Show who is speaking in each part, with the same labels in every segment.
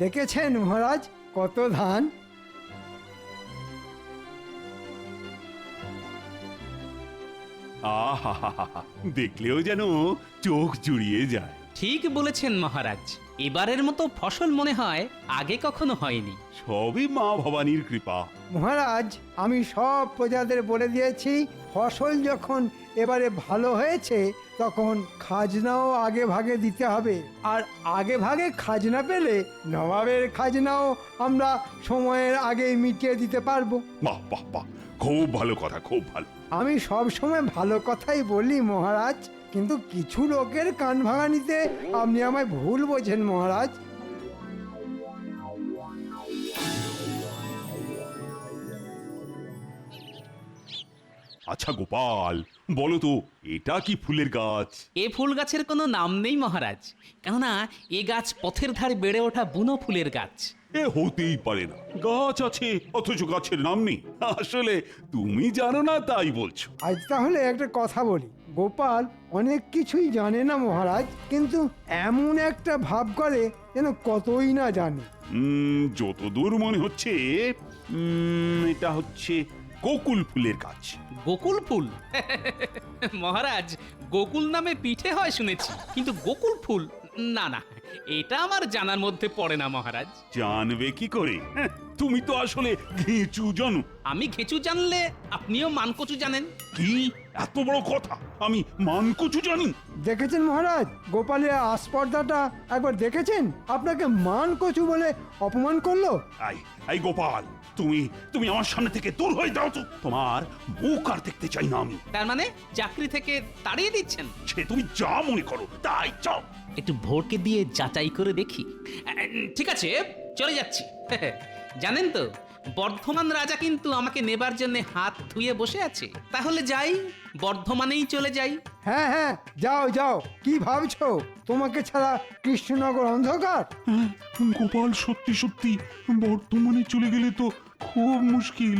Speaker 1: দেখেছেন মহারাজ কত ধান?
Speaker 2: আহা, দেখলেও যেন চোখ জুড়িয়ে যায়।
Speaker 3: ঠিক বলেছেন মহারাজ, এবারের মতো ফসল মনে হয় আগে কখনো হয়নি।
Speaker 2: সবই মা ভবানীর কৃপা।
Speaker 1: মহারাজ আমি সব প্রজাদের বলে দিয়েছি, ফসল যখন এবারে ভালো হয়েছে তখন খাজনাও আগে ভাগে দিতে হবে। আর আগে ভাগে খাজনা পেলে নবাবের খাজনাও আমরা সময়ের আগেই মিটিয়ে দিতে পারবো।
Speaker 2: বাহ বাহ বাহ, খুব ভালো কথা, খুব ভালো।
Speaker 1: আমি সব সময় ভালো কথাই বলি মহারাজ, কিন্তু কিছু লোকের কান ভাঙানিতে আপনি আমায় ভুল বোঝেন মহারাজ।
Speaker 2: আচ্ছা গোপাল, বলো তো এটা কি ফুলের গাছ?
Speaker 3: এ ফুল গাছের কোনো নাম নেই মহারাজ, কেননা এ গাছ পথের ধারে বেড়ে ওঠা বুনো ফুলের গাছ।
Speaker 2: এ হতেই পারে না, গাছ আছে অথচ গাছের নাম নেই। আসলে তুমি জানো না তাই বলছো।
Speaker 1: আজ তাহলে একটা কথা বলি, গোপাল অনেক কিছুই জানে না মহারাজ, কিন্তু এমন একটা ভাব করে যেন কতই না জানে।
Speaker 2: যতদূর মনে হচ্ছে এটা হচ্ছে গোকুল ফুলের গাছ।
Speaker 3: গোকুল ফুল? মহারাজ, গোকুল নামে পিঠে হয় শুনেছি, কিন্তু গোকুল ফুল না না, এটা আমার জানার মধ্যে পড়ে না মহারাজ।
Speaker 2: জানবে কি করে? তুমি তো আসলে ঘেঁচু জানো।
Speaker 3: আমি ঘেঁচু জানলে আপনিও মানকচু জানেন।
Speaker 2: কি এত বড় কথা, আমি মানকচু জানি?
Speaker 1: দেখেছেন মহারাজ গোপালের আস্পর্ধাটা একবার দেখেছেন? আপনাকে মান কচু বলে অপমান করলো।
Speaker 2: এই গোপাল, তুমি তুমি আমার সামনে থেকে দূর হয়ে যাও তো। তোমার মুখ আর দেখতে চাই না আমি।
Speaker 3: তার মানে চাকরি থেকে তাড়িয়ে দিচ্ছেন?
Speaker 2: সে তুমি যা মনে করো তাই চাও।
Speaker 3: একটু ভোরকে দিয়ে যাচাই করে দেখি। ঠিক আছে, চলে যাচ্ছি। জানেন তো, বর্ধমান রাজা কিন্তু আমাকে নেবার জন্য হাত ধুয়ে বসে আছে। তাহলে যাই, বর্ধমানেই চলে যাই।
Speaker 1: হ্যাঁ হ্যাঁ, যাও যাও। কি ভাবছো তোমাকে ছাড়া কৃষ্ণনগর অন্ধকার?
Speaker 2: গোপাল সত্যি সত্যি বর্তমানে চলে গেলে তো খুব মুশকিল।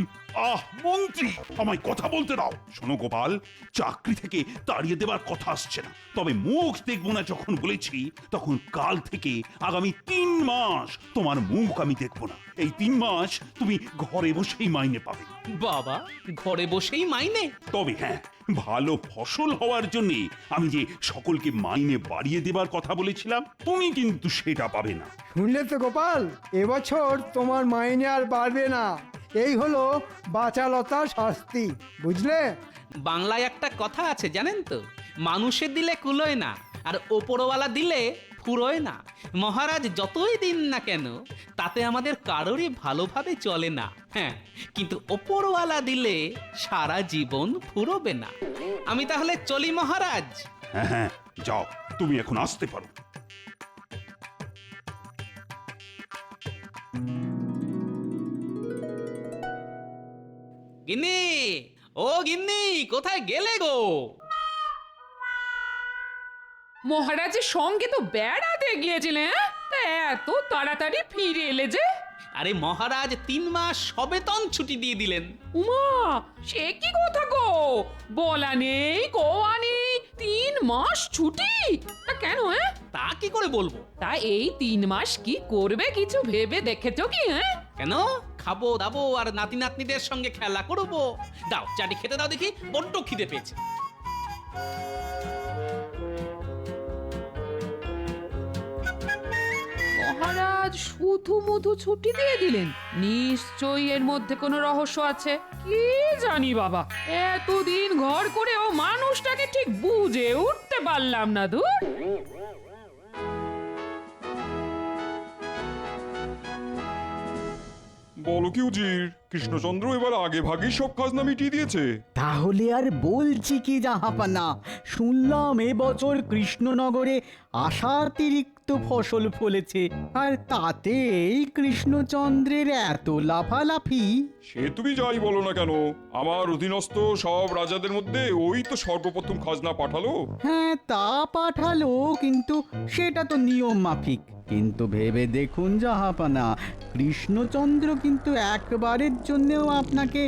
Speaker 2: মন্ত্রী, আমায় কথা বলতে দাও। শোনো গোপাল, চাকরি থেকে তাড়িয়ে দেবার কথা আসছে না, তবে মুখ দেখবো না যখন বলেছি, তখন কাল থেকে আগামী 3 মাস তোমার মুখ আমি দেখবো না। এই 3 মাস তুমি ঘরে বসেই মাইনে পাবে।
Speaker 3: বাবা, ঘরে বসেই মাইনে?
Speaker 2: তবে হ্যাঁ, ভালো ফসল হওয়ার জন্য আমি যে সকলকে মাইনে বাড়িয়ে দেবার কথা বলেছিলাম, তুমি কিন্তু সেটা পাবে না।
Speaker 1: শুনলে তো গোপাল, এবছর তোমার মাইনে আর বাড়বে না। এই হলো বাচালতার শাস্তি, বুঝলে?
Speaker 3: বাংলায় একটা কথা আছে জানেন তো, মানুষে দিলে কুলোয় না, আর ওপরওয়ালা দিলে ফুরোয় না। মহারাজ যতই দিন না কেন, তাতে আমাদের কারোরই ভালোভাবে চলে না। হ্যাঁ, কিন্তু ওপরওয়ালা দিলে সারা জীবন ফুরোবে না। আমি তাহলে চলি মহারাজ।
Speaker 2: হ্যাঁ হ্যাঁ, যাও, তুমি এখন আসতে পারো।
Speaker 3: গিন্নি, ও গিন্নি, কোথায় গেলে গো?
Speaker 4: মহারাজের সঙ্গে তো বেড়াতে গিয়েছিলেন, তা এত তাড়াতাড়ি ফিরে এলে যে?
Speaker 3: আরে মহারাজ 3 মাস সবেতন ছুটি দিয়ে দিলেন।
Speaker 4: উমা, সে কি কথা গো? বলা নেই কোয়া নেই, 3 মাস ছুটি? তা কেন?
Speaker 3: তা কি করে বলবো?
Speaker 4: তা এই 3 মাস কি করবে কিছু ভেবে দেখেছো কি?
Speaker 3: কেন? খাবো দাবো আর নাতি নাতনিদের সঙ্গে খেলা করবো। দাও চাটি খেতে দাও দেখি, বড্ড খিদে পেয়েছে।
Speaker 4: মহারাজ শুধু মধু ছুটি দিয়ে দিলেন, নিশ্চয়ই এর মধ্যে কোনো রহস্য আছে। কি জানি বাবা, এতদিন ঘর করে ও মানুষটাকে ঠিক বুঝে উঠতে পারলাম না। দূর,
Speaker 5: বলো কি উজির, কৃষ্ণচন্দ্র এবার আগে ভাগেই সব খাজনা মিটিয়ে দিয়েছে?
Speaker 6: তাহলে আর বলছি কি জাহাপানা, শুনলাম এবছর কৃষ্ণনগরে আশাতিরিক্ত ফসল ফলেছে, আর তাতেই কৃষ্ণচন্দ্রের এত লাফালাফি।
Speaker 5: সে তুমি যাই বলো না কেন, আমার অধীনস্থ সব রাজাদের মধ্যে ওই তো সর্বপ্রথম খাজনা পাঠালো।
Speaker 6: হ্যাঁ, তা পাঠালো, কিন্তু সেটা তো নিয়ম মাফিক। কিন্তু ভেবে দেখুন জাহাপানা, কৃষ্ণচন্দ্র কিন্তু একবারের জন্যও আপনাকে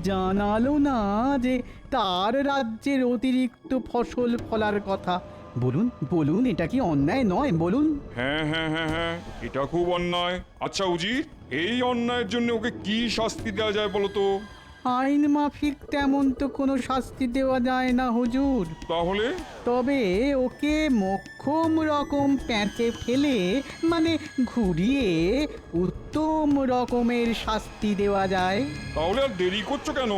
Speaker 6: জানালো না যে তার রাজ্যের অতিরিক্ত ফসল ফলার কথা। বলুন বলুন, এটা কি অন্যায় নয় বলুন?
Speaker 5: হ্যাঁ হ্যাঁ হ্যাঁ হ্যাঁ, এটা খুব অন্যায়। আচ্ছা উজির, এই অন্যায়ের জন্য ওকে কি শাস্তি দেওয়া যায় বলো তো?
Speaker 6: আইন মাফিক তেমন তো কোনো শাস্তি দেওয়া যায় না হুজুর।
Speaker 5: তাহলে?
Speaker 6: তবে ওকে মোক্ষম রকম প্যাঁচে ফেলে, মানে ঘুরিয়ে উত্তম রকমের শাস্তি দেওয়া যায়।
Speaker 5: তাহলে আর দেরি করছো কেন?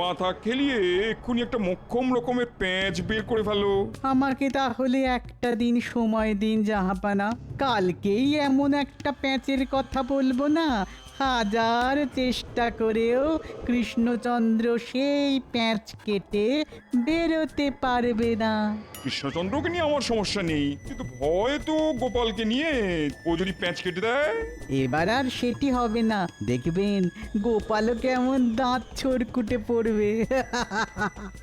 Speaker 5: মাথা খেলিয়ে এক্ষুনি একটা মোক্ষম রকমের প্যাঁচ বের করে ফেলো।
Speaker 6: আমাকে তাহলে একটা দিন সময় দিন জাহাপানা, কালকেই এমন একটা প্যাঁচের কথা বলবো না, হাজার চেষ্টা করেও কৃষ্ণচন্দ্র সেই প্যাঁচ কেটে বেরোতে পারবে না।
Speaker 5: কৃষ্ণচন্দ্রকে নিয়ে আমার সমস্যা নেই, কিন্তু ভয় তো গোপালকে নিয়ে। ও যদি প্যাঁচ কেটে দেয়?
Speaker 6: এবার আর সেটি হবে না, দেখবেন গোপালও কেমন দাঁত ছড়কুটে পড়বে।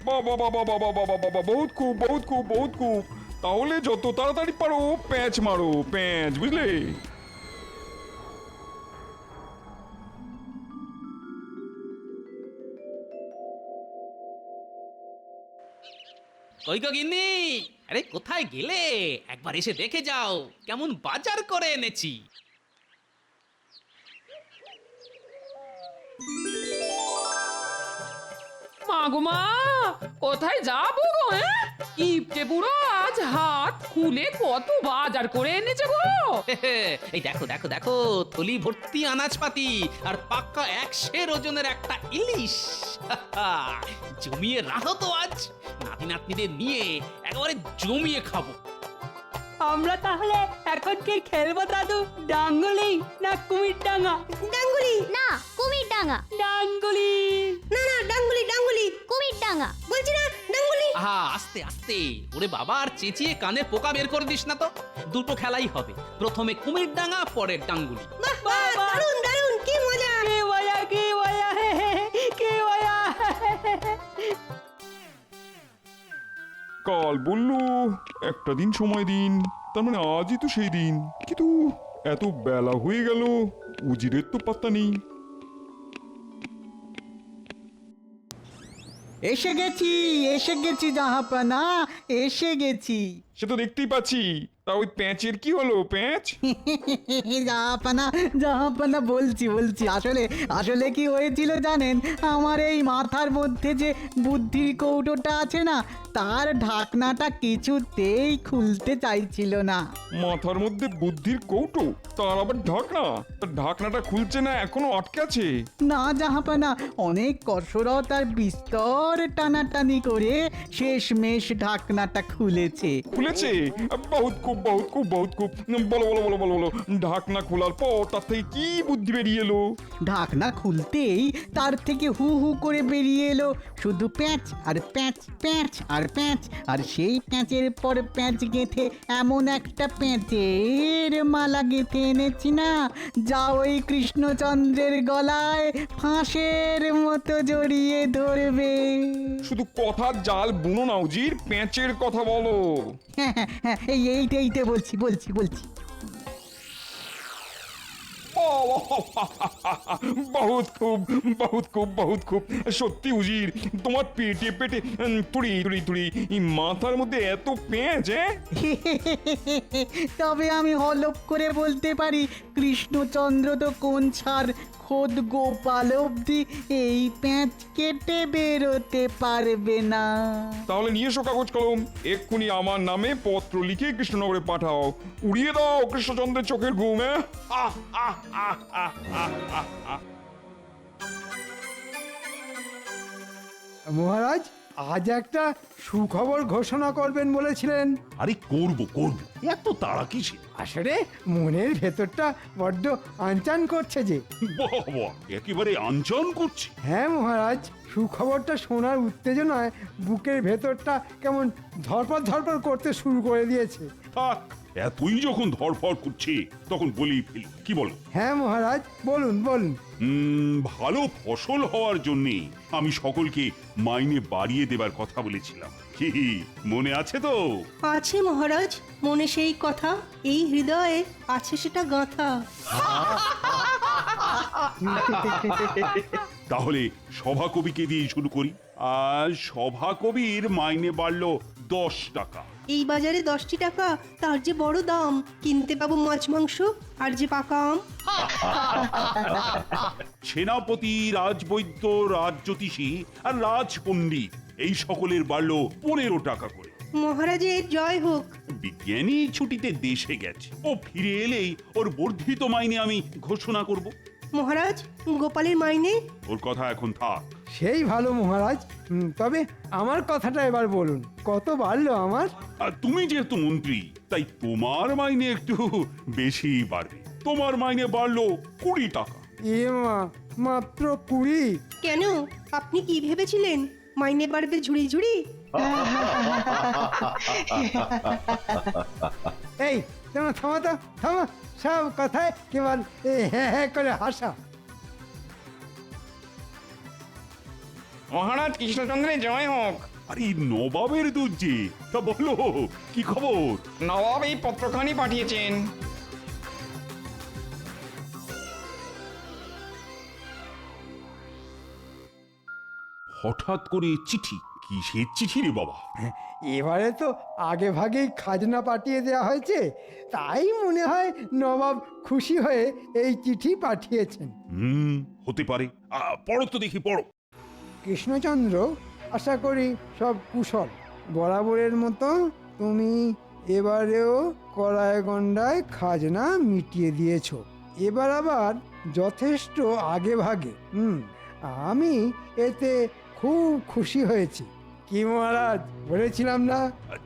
Speaker 5: বাবা বাবা বাবা বাবা বাবা, বহুত খুব বহুত খুব বহুত খুব। তাহলে যত তাড়াতাড়ি পারো প্যাঁচ মারো, প্যাঁচ, বুঝলে?
Speaker 3: কই গো গিন্নি, আরে কোথায় গেলে? একবার এসে দেখে যাও কেমন বাজার করে এনেছি।
Speaker 4: মা গো মা, কোথায় যাবো গো? কিপটে বুড়ো আজ হাত খুলে কত বাজার করে এনেছে গো।
Speaker 3: এই দেখো দেখো দেখো, থলি ভর্তি আনাজপাতি আর পাক্কা 100 ওজনের একটা ইলিশ। জমিয়ে রাখো তো, আজ নাতি নাতনিদের নিয়ে একেবারে জমিয়ে খাবো।
Speaker 7: আমরা তাহলে এখন কি খেলবো দাদু? ডাঙ্গুলি না কুমির ডাঙ্গা?
Speaker 8: ডাঙ্গুলি না, কুমির ডাঙ্গা।
Speaker 7: ডাঙ্গুলি।
Speaker 8: না না, ডাঙ্গুলি ডাঙ্গুলি, কুমির ডাঙ্গা বলছি না, ডাঙ্গুলি।
Speaker 3: আহা, আস্তে আস্তে, ওরে বাবা, আর চেঁচিয়ে কানে পোকা বের করে দিস না তো। দুটো খেলাই হবে, প্রথমে কুমির ডাঙ্গা, পরে ডাঙ্গুলি।
Speaker 8: বাহ বাহ, দারুন দারুন, কি মজা।
Speaker 7: কি মজা কি মজা কি মজা।
Speaker 5: কাল বললো একটা দিন সময় দিন, তার মানে আজই তো সেই দিন। কিন্তু এত বেলা হয়ে গেল, উজিরের তো পাত্তা নেই।
Speaker 6: এসে গেছি জাহাপানা, এসে গেছি।
Speaker 5: সে তো দেখতেই পাচ্ছি। তা ওই প্যাঁচের কি হলো, প্যাঁচ?
Speaker 6: জাহাপানা বলছি আসলে আসলে কি হয়েছিল জানেন? আমার এই মাথার মধ্যে যে বুদ্ধির কৌটোটা আছে না, তার ঢাকনাটা কিছুতেই খুলতে চাইছিল না।
Speaker 5: মাথার মধ্যে বুদ্ধির কৌটো, তার আবার ঢাকনা? তার ঢাকনাটা খুলছে না, এখনো আটকে আছে?
Speaker 6: না জাহাপানা, অনেক কসরত আর বিস্তর টানাটানি করে শেষমেশ ঢাকনাটা খুলেছে।
Speaker 5: খুলেছে? বহুত খুব বহুত খুব বহুত খুব। বলো বলো বলো বলো বলো, ঢাকনা খোলার পর তার থেকে কি বুদ্ধি বেরিয়ে এলো?
Speaker 6: ঢাকনা খুলতেই তার থেকে হু হু করে বেরিয়ে এলো শুধু প্যাঁচ আর প্যাঁচ, প্যাঁচ আর প্যাঁচ, আর সেই প্যাঁচের পর প্যাঁচ গেঁথে এমন একটা প্যাঁচের মালা গেঁথে এনেছি না, যা ওই কৃষ্ণচন্দ্রের গলায় ফাঁসের মতো জড়িয়ে ধরবে।
Speaker 5: শুধু কথার জাল বুনো না উজির, প্যাঁচের কথা বলো।
Speaker 6: হ্যাঁ, এইটা বলছি।
Speaker 5: বহুত খুব বহুত খুব বহুত খুব। সত্যি উজির, তোমার পেটে পেটে তুড়ি তুড়ি তুড়ি, এই মাথার মধ্যে এত পেঁচ?
Speaker 6: তবে আমি হলপ করে বলতে পারি, কৃষ্ণচন্দ্র তো কোন ছাড় খোদ গোপাল অব্দি এই প্যাঁচ কেটে বেরোতে পারবে না।
Speaker 5: তাহলে নিয়ে এসো কাগজ কলম, এক্ষুনি আমার নামে পত্র লিখে কৃষ্ণনগরে পাঠাও। উড়িয়ে দাও কৃষ্ণচন্দ্রের চোখের ঘুম।
Speaker 1: মহারাজ, আজ একটা সুখবর ঘোষণা করবেন বলেছিলেন।
Speaker 2: আরে করব এত তাড়া কিসে?
Speaker 1: আসলে মনের ভেতরটা বড্ড আনচান করছে যে।
Speaker 2: বাবা, একেবারে আনচান করছে।
Speaker 1: হ্যাঁ মহারাজ, সুখবরটা শোনার উত্তেজনায় বুকের ভেতরটা কেমন ধরপড় করতে শুরু করে দিয়েছে।
Speaker 2: থাক, এতই যখন ধরফড় করছে তখন বলেই ফেলি, কি বলো?
Speaker 1: হ্যাঁ মহারাজ, বলুন।
Speaker 2: ভালো ফসল হওয়ার জন্য আমি সকলকে মাইনে বাড়িয়ে দেবার কথা বলেছিলাম, কি মনে আছে তো?
Speaker 8: আছে মহারাজ, মনে সেই কথা, এই হৃদয়ে আছে সেটা গাঁথা।
Speaker 2: তাহলে সভা কবিকে দিয়ে শুরু করি। আর সভাকবির মাইনে বাড়লো 10 টাকা।
Speaker 8: এই বাজারে 10টি টাকা তার যে বড় দাম, কিনতে পাবো মাছ মাংস আর যে পাকা আম।
Speaker 2: সেনাপতি, রাজবৈদ্য, রাজজ্যোতিষী আর রাজপণ্ডিত এই সকলের বাড়লো 15 টাকা করে।
Speaker 8: মহারাজের জয় হোক।
Speaker 2: বিজ্ঞানী ছুটিতে দেশে গেছে, ও ফিরে এলেই ওর বর্ধিত মাইনে আমি ঘোষণা করব।
Speaker 8: মহারাজ, গোপালের মাইনে?
Speaker 2: ওর কথা এখন থাক।
Speaker 1: সেই ভালো মহারাজ। তবে আমার কথাটা এবার বলুন, কত বাড়লো আমার?
Speaker 2: আর তুমি যেহেতু মন্ত্রী, তাই তোমার মাইনে একটু বেশি বাড়বে। তোমার মাইনে বাড়লো 20 টাকা।
Speaker 1: এ মা, মাত্র 20?
Speaker 8: কেন, আপনি কি ভেবেছিলেন মাইনে বাড়বে ঝুড়ি ঝুড়ি?
Speaker 1: এই তোমার থামা তো, থামা। সব কথায় কেবল হ্যাঁ হ্যাঁ করে হাসা।
Speaker 5: মহারাজ কৃষ্ণচন্দ্রের জয় হোক।
Speaker 2: আরে নবাবের দুধ যে, তা বলো কি খবর?
Speaker 5: নবাব এই পত্রখানি পাঠিয়েছেন।
Speaker 2: হঠাৎ করে চিঠি? কিসের চিঠি রে বাবা?
Speaker 1: এবারে তো আগে ভাগেই খাজনা পাঠিয়ে দেওয়া হয়েছে, তাই মনে হয় নবাব খুশি হয়ে এই চিঠি পাঠিয়েছেন।
Speaker 2: হতে পারে। পড়ো তো দেখি, পড়ো।
Speaker 1: কৃষ্ণচন্দ্র, আশা করি সব কুশল। বরাবরের মতো তুমি এবারেও কড়ায় গন্ডায় খাজনা মিটিয়ে দিয়েছ। এবার আবার যথেষ্ট আগে ভাগে। আমি এতে খুব খুশি হয়েছি। কি মহারাজ, বলেছিলাম না?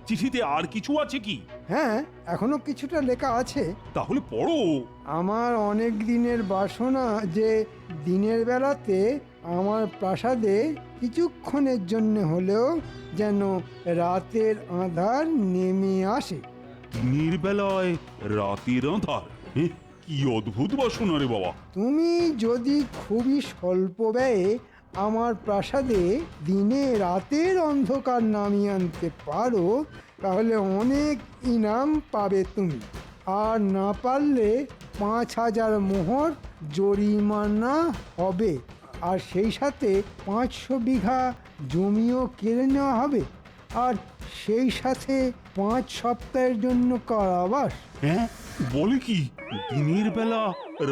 Speaker 2: চিঠিতে আর কিছু আছে কি?
Speaker 1: হ্যাঁ, এখনো কিছুটা লেখা আছে।
Speaker 2: তাহলে পড়ো।
Speaker 1: আমার অনেক দিনের বাসনা যে দিনের বেলাতে আমার প্রাসাদে কিছুক্ষণের জন্য হলেও যেন রাতের আঁধার নেমে আসে।
Speaker 2: দিনের বেলায় রাতের আঁধার? কি অদ্ভুত বাসনা রে বাবা।
Speaker 1: তুমি যদি খুবই স্বল্প ব্যয়ে আমার প্রাসাদে দিনে রাতের অন্ধকার নামিয়ে আনতে পারো, তাহলে অনেক ইনাম পাবে তুমি। আর না পারলে 5000 মোহর জরিমানা হবে, আর সেই সাথে 500 বিঘা জমিও কেড়ে নেওয়া হবে, আর সেই সাথে 5 সপ্তাহের জন্য কারাবাস।
Speaker 2: হ্যাঁ, বলে কি? দিনের বেলা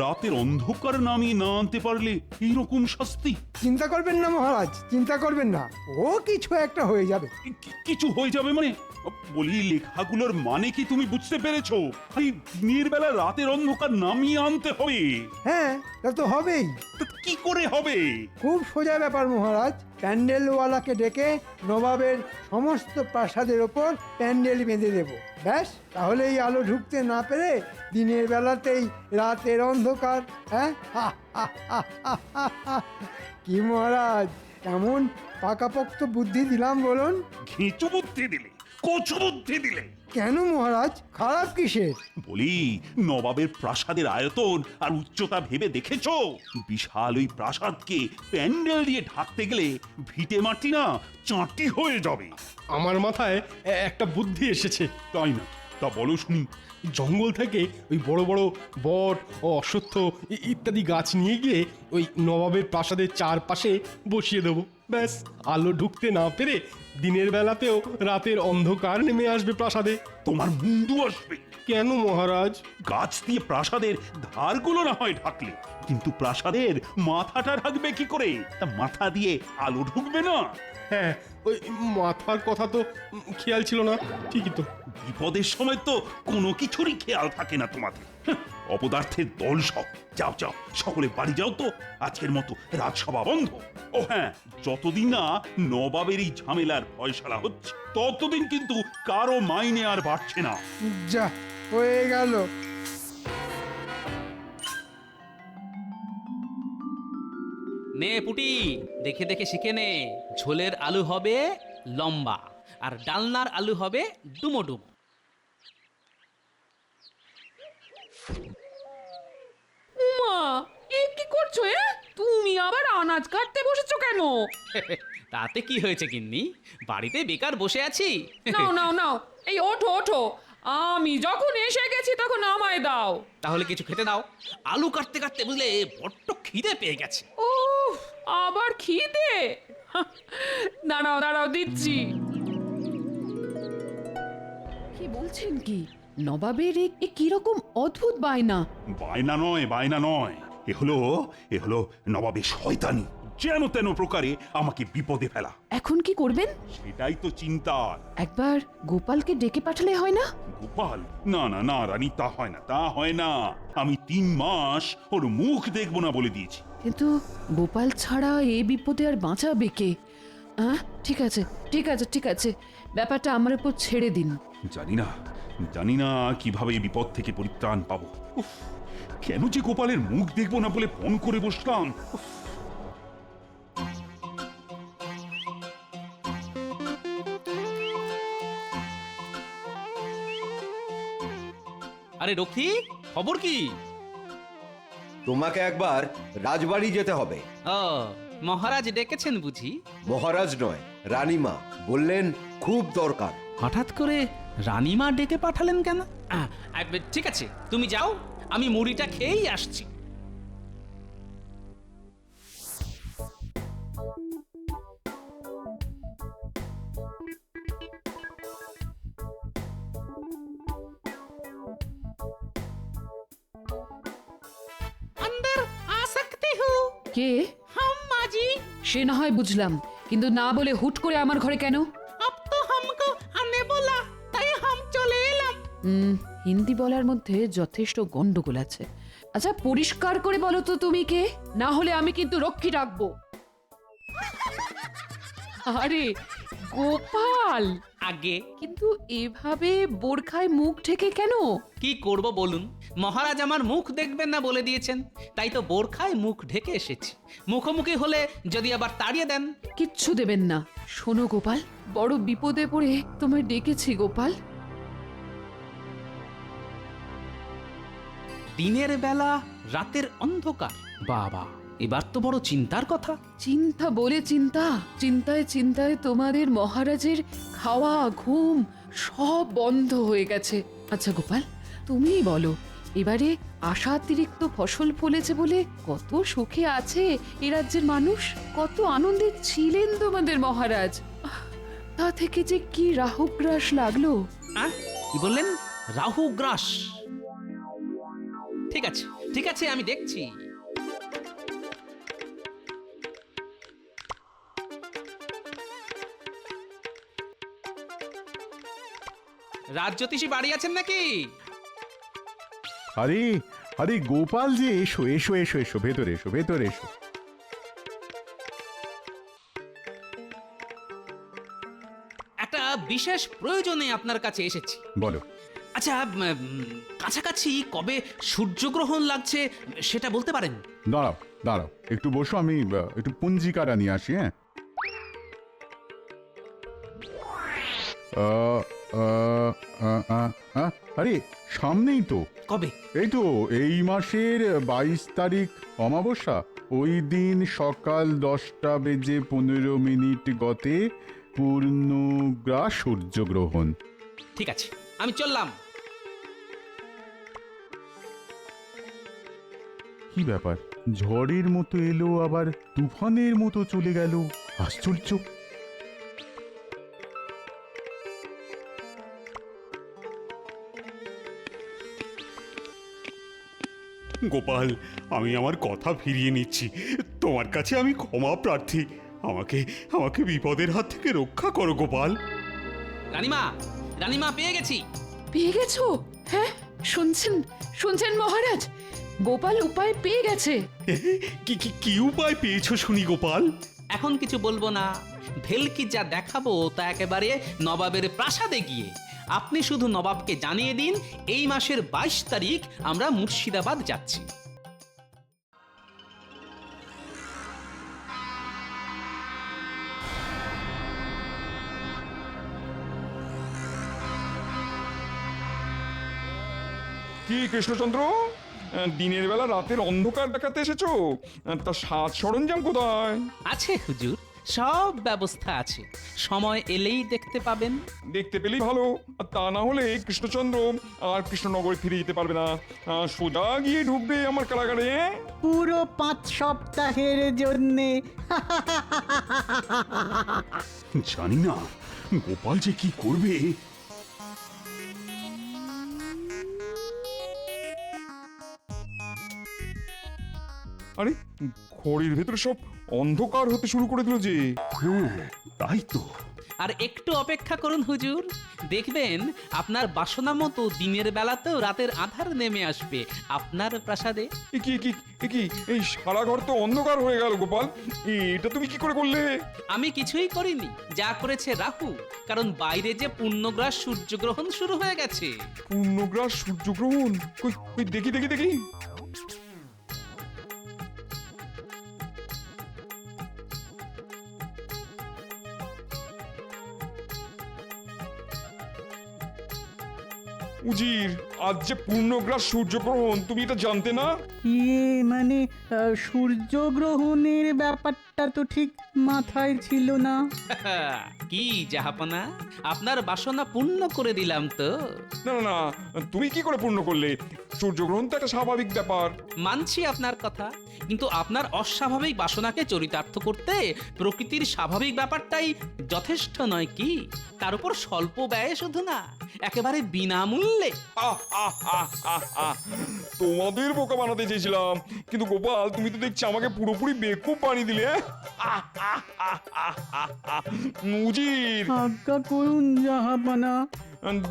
Speaker 2: রাতের অন্ধকার নামিয়ে না আনতে পারলে এইরকম শাস্তি?
Speaker 1: চিন্তা করবেন না মহারাজ, চিন্তা করবেন না, ও কিছু একটা হয়ে যাবে।
Speaker 2: কিছু হয়ে যাবে মানে? বলি, লেখাগুলোর মানে কি তুমি বুঝতে পেরেছো? এই দিনের বেলা রাতের অন্ধকার নামিয়ে আনতে হবে।
Speaker 1: হ্যাঁ, তা তো হবেই।
Speaker 2: তা কি করে হবে?
Speaker 1: খুব সোজা ব্যাপার মহারাজ। প্যান্ডেলওয়ালাকে ডেকে নবাবের সমস্ত প্রাসাদের ওপর প্যান্ডেল বেঁধে দেব। ব্যাস, তাহলেই আলো ঢুকতে না পেরে দিনের বেলাতেই রাতের অন্ধকার। হ্যাঁ, কি মহারাজ, এমন পাকাপোক্ত বুদ্ধি দিলাম বলুন?
Speaker 2: ঘিঁচু বুদ্ধি দিলে, কচু বুদ্ধি দিলে।
Speaker 1: কেন মহারাজ, খারাপ কিসের?
Speaker 2: বলি, নবাবের প্রাসাদের আয়তন আর উচ্চতা ভেবে দেখেছো? বিশাল ওই প্রাসাদকে প্যান্ডেল দিয়ে ঢাকতে গেলে ভিটে মাটি না চাঁটি হয়ে যাবে।
Speaker 9: আমার মাথায় একটা বুদ্ধি এসেছে।
Speaker 2: তাই না? তা বলো শুনি।
Speaker 9: জঙ্গল থেকে ওই বড় বড় বট ও অশ্বত্থ ইত্যাদি গাছ নিয়ে গিয়ে ওই নবাবের প্রাসাদের চারপাশে বসিয়ে দেবো। ব্যাস, আলো ঢুকতে না পেরে দিনের বেলাতেও রাতের অন্ধকার নেমে আসবে প্রাসাদে।
Speaker 2: তোমার মুন্ডু আসবে।
Speaker 9: কেন মহারাজ?
Speaker 2: গাছ দিয়ে প্রাসাদের ধারগুলো না হয় ঢাকলে, কিন্তু প্রাসাদের মাথাটা ঢাকবে কি করে? তা মাথা দিয়ে আলো ঢুকবে না।
Speaker 9: হ্যাঁ, ওই মাথার কথা তো খেয়াল ছিল না। ঠিকই তো।
Speaker 2: বিপদের সময় তো কোনো কিছুরই খেয়াল থাকে না তোমাদের। অপদার্থের দল সব। যাও যাও, সকলে বাড়ি যাও তো, আজকের মতো রাজসভা বন্ধ। ও হ্যাঁ, যতদিন না নবাবের এই ঝামেলার ফয়সালা হচ্ছে, ততদিন কিন্তু কারো মাইনে আর বাড়ছে না।
Speaker 1: যা হয়ে গেল।
Speaker 3: নে পুটি, দেখে দেখে শিখে নে। ঝোলের আলু হবে লম্বা, আর ডালনার আলু হবে ডুমো ডুমো।
Speaker 4: মা, এ কি করছো? তুমি আবার আনাজ কাটতে বসেছো কেন?
Speaker 3: তাতে কি হয়েছে গিন্নি? বাড়িতে বেকার বসে আছি।
Speaker 4: নাও নাও নাও, এই ওঠো ওঠো, আমি যখন এসে গেছি তখন আমায় দাও।
Speaker 3: তাহলে কিছু খেতে দাও। আলু কাটতে কাটতে বুঝলে বড্ড খিদে পেয়ে গেছে।
Speaker 4: ও, আবার খিদে? দাঁড়াও দাঁড়াও দিচ্ছি। কি বলছেন কি? নবাবের এ কিরকম অদ্ভুত বায়না!
Speaker 2: বায়না নয়, বায়না নয়, এ হলো নবাবের শয়তানি, যেন তেন প্রকারে আমাকে বিপদে ফেলা।
Speaker 4: এখন কি করবেন?
Speaker 2: সেটাই তো চিন্তার।
Speaker 4: একবার গোপালকে ডেকে পাঠালে হয় না?
Speaker 2: গোপাল? না না না রানী, তা হয় না, তা হয় না। আমি 3 মাস ওর মুখ দেখবো না বলে দিয়েছি।
Speaker 4: কিন্তু গোপাল ছাড়া এ বিপদে আর বাঁচাবে কে? ঠিক আছে ঠিক আছে ঠিক আছে, ব্যাপারটা আমার উপর ছেড়ে দিন।
Speaker 2: জানি না কিভাবে এই বিপদ থেকে পরিত্রাণ পাবো। উফ, কেন যে গোপালের মুখ দেখবো না বলে ফোন করে বসলাম। উফ।
Speaker 3: আরে রক্ষী, খবর কি?
Speaker 10: তোমাকে একবার রাজবাড়ি যেতে হবে।
Speaker 3: ও, মহারাজ ডেকেছেন বুঝি?
Speaker 10: মহারাজ নয়, রানীমা বললেন খুব দরকার।
Speaker 3: হঠাৎ করে রানীমা ডেকে পাঠালেন কেন? ঠিক আছে, তুমি যাও, আমি মুড়িটা খেয়েই আসছি। अंदर आ सकते हो?
Speaker 4: কে?
Speaker 3: हम माजी।
Speaker 4: সে না হয় বুঝলাম, কিন্তু না বলে হুট করে আমার ঘরে কেন?
Speaker 3: अब तो हमको आने बोला, তাই हम চলে এলাম।
Speaker 4: হিন্দি বলার মধ্যে যথেষ্ট গন্ডগোল আছে। আচ্ছা পরিষ্কার করে বলো তো তুমি কে, না হলে আমি কিন্তু রক্ষী ডাকবো। আরে গোপাল!
Speaker 3: আগে
Speaker 4: কিন্তু এভাবে বোরখায় মুখ ঢেকে কেন?
Speaker 3: কি করব বলুন, মহারাজ আমার মুখ দেখবেন না বলে দিয়েছেন, তাই তো বোরখায় মুখ ঢেকে এসেছি। মুখোমুখি হলে যদি আবার তাড়িয়ে দেন।
Speaker 4: কিচ্ছু দেবেন না। শোনো গোপাল, বড় বিপদে পড়ে তোমায় ডেকেছি গোপাল।
Speaker 3: দিনের বেলা রাতের অন্ধকার, বাবা এবার তো বড় চিন্তার কথা।
Speaker 4: চিন্তা বলে চিন্তা, চিন্তায় চিন্তায় তোমাদের মহারাজের খাওয়া ঘুম সব বন্ধ হয়ে গেছে। আচ্ছা গোপাল, তুমিই বলো, এবারে আশাতিরিক্ত ফসল ফলেছে বলে কত সুখে আছে এ রাজ্যের মানুষ, কত আনন্দে ছিলেন তোমাদের মহারাজ। তা থেকে যে কি রাহুগ্রাস লাগলো।
Speaker 3: কি বললেন? রাহুগ্রাস? ঠিক আছে ঠিক আছে, আমি দেখছি। রাজজ্যোতিষী বাড়ি আছেন নাকি?
Speaker 11: আরে আরে গোপাল যে, এসো এসো এসো এসো, ভেতরে এসো, ভেতরে এসো।
Speaker 3: একটা বিশেষ প্রয়োজনে আপনার কাছে এসেছি।
Speaker 11: বলো।
Speaker 3: আচ্ছা, কাছাকাছি কবে সূর্যগ্রহণ লাগছে সেটা বলতে পারেন?
Speaker 11: দাঁড়াও দাঁড়াও, একটু বসো, আমি একটু পঞ্জিকাটা নিয়ে আসি। হ্যাঁ, আরে সামনেই তো।
Speaker 3: কবে?
Speaker 11: এই তো এই মাসের 22 তারিখ অমাবস্যা, ওই দিন সকাল 10:15 গতে পূর্ণগ্রাস সূর্যগ্রহণ।
Speaker 3: ঠিক আছে, আমি চললাম।
Speaker 11: কি ব্যাপার, ঝড়ের মতো এলো আবার তুফানের মতো চলে গেল, আশ্চর্য।
Speaker 2: গোপাল, আমি আমার কথা ফিরিয়ে নিচ্ছি, তোমার কাছে আমি ক্ষমা প্রার্থী। আমাকে বিপদের হাত থেকে রক্ষা করো গোপাল।
Speaker 3: রানীমা, রানীমা পেয়ে গেছি।
Speaker 4: পেয়ে গেছো? হ্যাঁ, শুনছেন শুনছেন মহারাজ, গোপাল উপায় পেয়ে গেছে।
Speaker 2: কি উপায় পেয়েছো শুনি গোপাল?
Speaker 3: এখন কিছু বলবো না, ভেলকি যা দেখাবো তা একেবারে নবাবের প্রাসাদে গিয়ে। আপনি শুধু নবাবকে জানিয়ে দিন এই মাসের 22 তারিখ আমরা মুর্শিদাবাদ যাচ্ছি।
Speaker 5: কি কৃষ্ণচন্দ্র, দিনের বেলা রাতের অন্ধকার দেখাতে এসেছো? তা সাজ সরঞ্জাম কোথায়?
Speaker 3: আছে হুজুর, সব ব্যবস্থা আছে, সময় এলেই দেখতে পাবেন।
Speaker 5: দেখতে পেলেই ভালো, আর তা না হলে কৃষ্ণচন্দ্র আর কৃষ্ণনগরে ফিরে যেতে পারবে না। সোজা গিয়ে ঢুকবে আমার কারাগারে।
Speaker 6: পুরো 5 সপ্তাহের জন্যে।
Speaker 2: জানি না গোপাল যে কি করবে।
Speaker 5: আরে ঘরের ভেতরে সব অন্ধকার হতে শুরু করে দিল যে।
Speaker 2: হ্যাঁ তাই তো।
Speaker 3: আর একটু অপেক্ষা করুন হুজুর, দেখবেন আপনার বাসনা মতো দিনের বেলাতেও রাতের আধার নেমে আসবে আপনার প্রাসাদে।
Speaker 5: এ কি কি এ কি, এই সারা ঘর তো অন্ধকার হয়ে গেল গোপাল, এটা তুমি কি করে করলে?
Speaker 3: আমি কিছুই করিনি, যা করেছে রাহু, কারণ বাইরে যে পূর্ণগ্রাস সূর্যগ্রহণ শুরু হয়ে গেছে।
Speaker 5: পূর্ণগ্রাস সূর্যগ্রহণ? কই কই দেখি দেখি দেখি। উজির, আজ যে পূর্ণগ্রাস সূর্যগ্রহণ, তুমি এটা জানতে না?
Speaker 6: মানে সূর্যগ্রহণের ব্যাপারটা তো ঠিক মাথায় ছিল না।
Speaker 3: কি জাহাপনা, আপনার বাসনা পূর্ণ করে দিলাম তো।
Speaker 5: না না না, তুমি কি করে পূর্ণ করলে? সূর্যগ্রহণ তো একটা স্বাভাবিক ব্যাপার।
Speaker 3: মানছি আপনার কথা, কিন্তু আপনার অস্বাভাবিক বাসনাকে চরিতার্থ করতে প্রকৃতির স্বাভাবিক ব্যাপারটাই যথেষ্ট নয় কি? তার উপর স্বল্প ব্যয়ে শুধু না, একেবারে বিনামূল্যে।
Speaker 5: তোমাদের বোকা বানাতে চেয়েছিলাম, কিন্তু গোপাল তুমি তো দেখছি আমাকে পুরোপুরি বেকুব বানিয়ে দিলে। উজির,
Speaker 6: আজ্ঞা করুন জাহাপানা।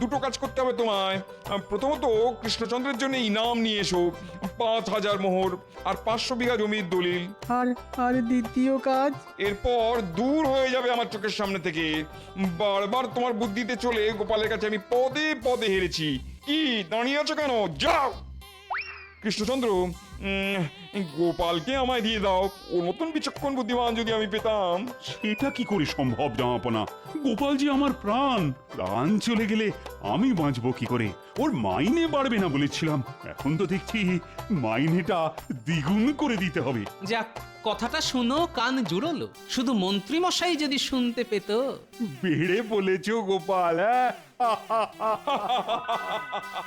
Speaker 5: দুটো কাজ করতে হবে তোমায়। প্রথমত কৃষ্ণচন্দ্রের জন্য ইনাম নিয়ে এসো, 5,000 মোহর আর 500 বিঘা জমির দলিল।
Speaker 6: আর দ্বিতীয় কাজ?
Speaker 5: এরপর দূর হয়ে যাবে আমার চোখের সামনে থেকে। বারবার তোমার বুদ্ধিতে চলে গোপালের কাছে আমি পদে পদে হেরেছি। কি দাঁড়িয়ে আছো কেন? যাও। কৃষ্ণচন্দ্র, গোপালকে আমায় দিয়ে দাও। ওর মতন বিচক্ষণ বুদ্ধিমান যদি আমি পেতাম।
Speaker 2: সেটা কি করে সম্ভব জামাপনা? গোপাল যে আমার প্রাণ, প্রাণ চলে গেলে আমি বাঁচবো কি করে? ওর মাইনে বাড়বে না বলেছিলাম, এখন তো দেখছি মাইনেটা দ্বিগুণ করে দিতে হবে।
Speaker 3: যাক, কথাটা শুনো কান জুড়লো, শুধু মন্ত্রী মশাই যদি শুনতে পেত।
Speaker 2: বেড়ে বলেছো গোপাল, হ্যাঁ?